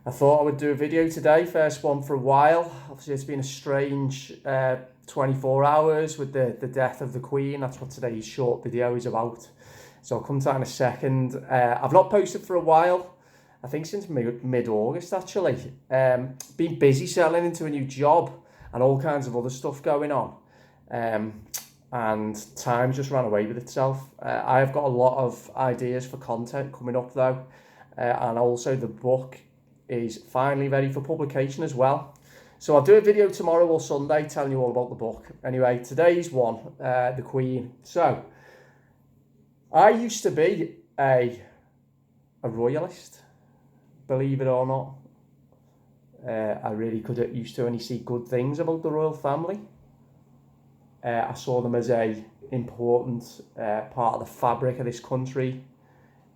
I thought I would do a video today, first one for a while. Obviously it's been a strange 24 hours with the death of the Queen. That's what today's short video is about. So I'll come to that in a second. I've not posted for a while, I think since mid-August actually. Been busy settling into a new job and all kinds of other stuff going on. And time just ran away with itself. I've got a lot of ideas for content coming up though. And also the book is finally ready for publication as well. So I'll do a video tomorrow or Sunday telling you all about the book. Anyway, today's one, the Queen. So, I used to be a royalist, believe it or not. I really used to only see good things about the royal family. I saw them as a important part of the fabric of this country,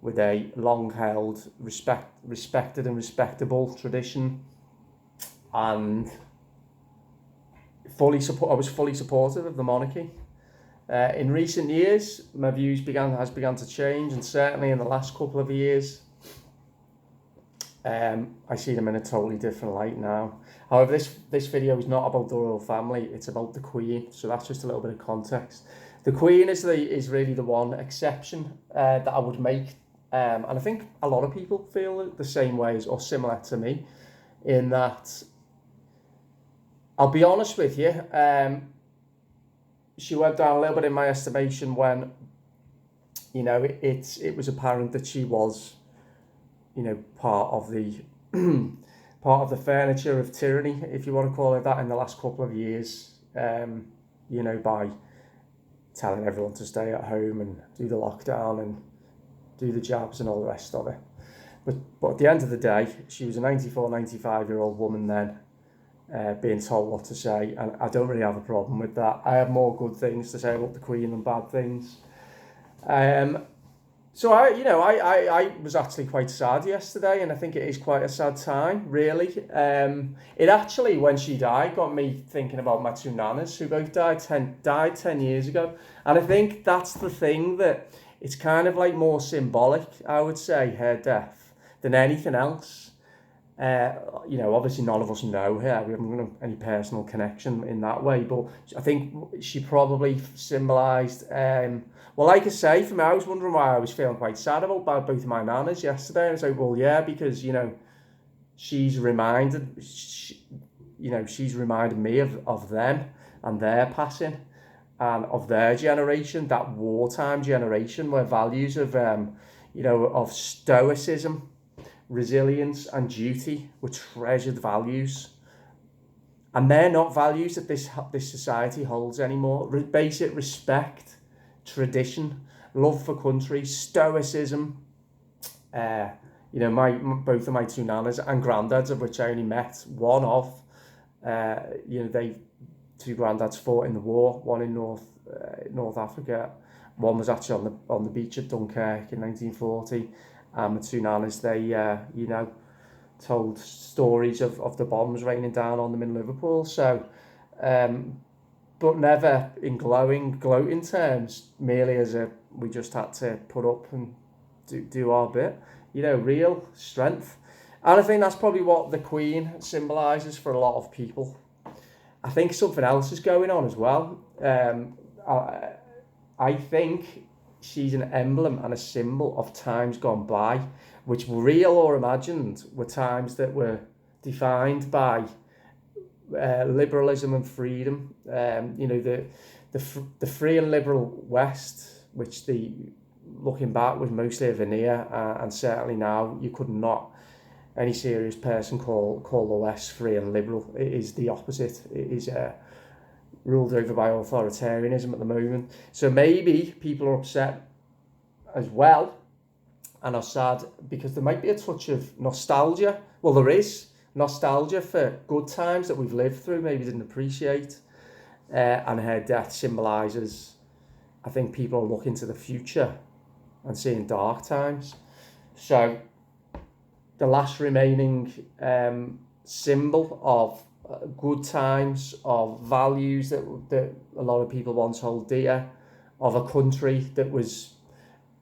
with a long-held, respected and respectable tradition, and I was fully supportive of the monarchy. In recent years, my views has begun to change, and certainly in the last couple of years, I see them in a totally different light now. However, this video is not about the royal family; it's about the Queen. So that's just a little bit of context. The Queen is really the one exception that I would make. And I think a lot of people feel the same ways or similar to me, in that, I'll be honest with you, she went down a little bit in my estimation when, it was apparent that she was, part of the furniture of tyranny, if you want to call it that, in the last couple of years, by telling everyone to stay at home and do the lockdown and do the jabs and all the rest of it. But at the end of the day, she was a 95-year-old woman then, being told what to say, and I don't really have a problem with that. I have more good things to say about the Queen than bad things. So I was actually quite sad yesterday, and I think it is quite a sad time, really. It actually, when she died, got me thinking about my Tsunamis, who both died 10 years ago, and I think that's the thing, that it's kind of like more symbolic, I would say, her death, than anything else. Obviously none of us know her. We haven't got any personal connection in that way, but I think she probably symbolised, like I say, for me, I was wondering why I was feeling quite sad about both my nanas yesterday. And I was like, well, yeah, because, she's reminded me of them and their passing, and of their generation, that wartime generation, where values of, of stoicism, resilience and duty were treasured values. And they're not values that this society holds anymore. Basic respect, tradition, love for country, stoicism. Both of my two nanas and granddads, of which I only met one of, two granddads fought in the war, one in North Africa. One was actually on the beach at Dunkirk in 1940. The two nanas, they told stories of the bombs raining down on them in Liverpool. So, but never in gloating terms, merely as we just had to put up and do our bit. Real strength. And I think that's probably what the Queen symbolises for a lot of people. I think something else is going on as well. I think she's an emblem and a symbol of times gone by, which, real or imagined, were times that were defined by liberalism and freedom. The free and liberal West, which looking back was mostly a veneer, and certainly now you could not, any serious person, call the West free and liberal. It is the opposite. It is ruled over by authoritarianism at the moment. So maybe people are upset as well and are sad because there might be a touch of nostalgia. Well, there is nostalgia for good times that we've lived through, maybe didn't appreciate. And her death symbolises, I think, people are looking to the future and seeing dark times. So the last remaining symbol of good times, of values that a lot of people once hold dear, of a country that was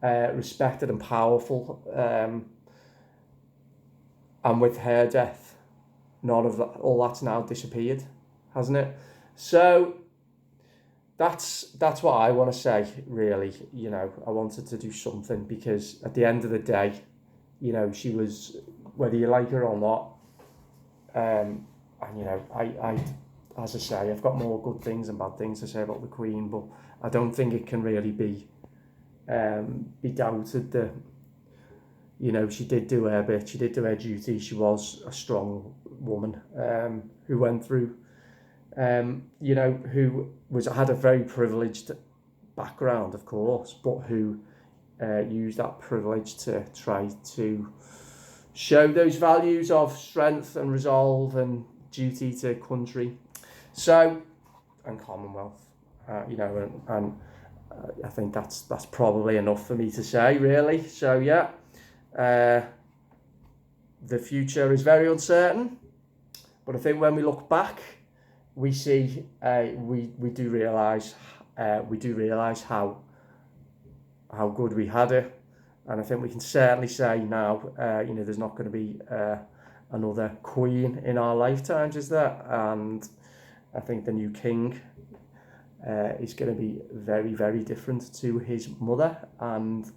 respected and powerful. and with her death, none of that, all that's now disappeared, hasn't it? So that's what I want to say, really. You know, I wanted to do something because at the end of the day, you know, she was, whether you like her or not, and you know, I as I say, I've got more good things and bad things to say about the Queen, but I don't think it can really be doubted that, you know, she did do her bit, she did do her duty, she was a strong woman who went through, you know, who had a very privileged background, of course, but who used that privilege to try to show those values of strength and resolve and duty to country, so, and Commonwealth, you know, and I think that's probably enough for me to say, really. So yeah, the future is very uncertain, but I think when we look back, we see we do realise how good we had it, and I think we can certainly say now, you know, there's not going to be another Queen in our lifetimes, is there? And I think the new king is going to be very, very different to his mother, and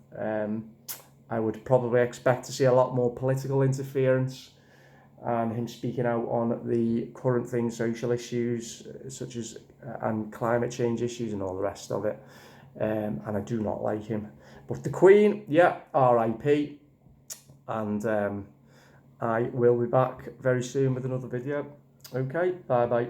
I would probably expect to see a lot more political interference and him speaking out on the current things, social issues such as and climate change issues and all the rest of it. And I do not like him. But the Queen, yeah, R.I.P. And I will be back very soon with another video. Okay, bye bye.